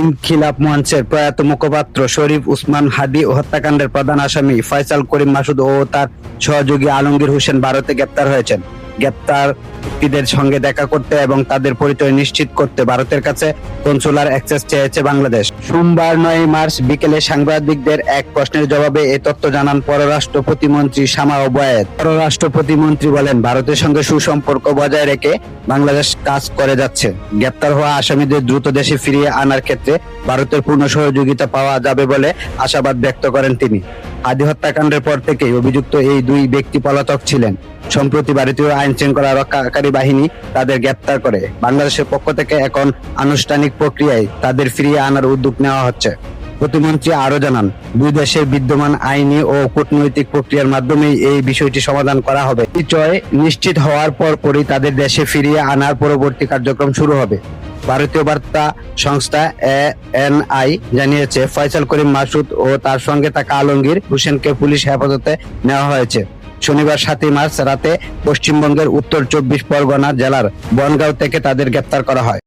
ইনকিলাব মঞ্চের প্রয়াত মুখপাত্র শরীফ উসমান হাদি হত্যাকাণ্ডের প্রধান আসামি ফয়সাল করিম মাসুদ ও তার সহযোগী আলমগীর হোসেন ভারতে গ্রেপ্তার হয়েছেন। গ্রেপ্তার ব্যক্তিদের সঙ্গে দেখা করতে এবং তাদের পরিচয় নিশ্চিত করতে ভারতের কাছে কনসুলার অ্যাক্সেস চেয়েছে বাংলাদেশ। সোমবার 9 মার্চ বিকেলে সাংবাদিকদের এক প্রশ্নের জবাবে এই তথ্য জানান পররাষ্ট্র প্রতিমন্ত্রী শামা ওবায়েদ। পররাষ্ট্র প্রতিমন্ত্রী বলেন, ভারতের সঙ্গে সুসম্পর্ক বজায় রেখে বাংলাদেশ কাজ করে যাচ্ছে। গ্রেপ্তার হওয়া আসামিদের দ্রুত দেশে ফিরিয়ে আনার ক্ষেত্রে ভারতের পূর্ণ সহযোগিতা পাওয়া যাবে বলে আশাবাদ ব্যক্ত করেন তিনি। হাদি হত্যাকাণ্ডের পর থেকেই অভিযুক্ত এই দুই ব্যক্তি পলাতক ছিলেন। সম্প্রতি ভারতীয় আইন শৃঙ্খলা রক্ষাকারী বাহিনী তাদের গ্রেপ্তার করে। বাংলাদেশের পক্ষ থেকে এখন আনুষ্ঠানিক প্রক্রিয়ায় তাদের ফিরিয়ে আনার উদ্যোগ নেওয়া হচ্ছে। প্রতিমন্ত্রী আরো জানান, দুই দেশের বিদ্যমান আইনি ও কূটনৈতিক প্রক্রিয়ার মাধ্যমে এই বিষয়টি সমাধান করা হবে। পরিচয় নিশ্চিত হওয়ার পরপরই তাদের দেশে ফিরিয়ে আনার পরবর্তী কার্যক্রম শুরু হবে। ভারতীয় বার্তা সংস্থা ANI জানিয়েছে, ফয়সাল করিম মাসুদ ও তার সঙ্গে থাকা আলমগীর হোসেনকে পুলিশ হেফাজতে নেওয়া হয়েছে। শনিবার 7 মার্চ রাতে পশ্চিমবঙ্গের উত্তর 24 পরগনা জেলার বনগাঁও থেকে তাদের গ্রেপ্তার করা হয়।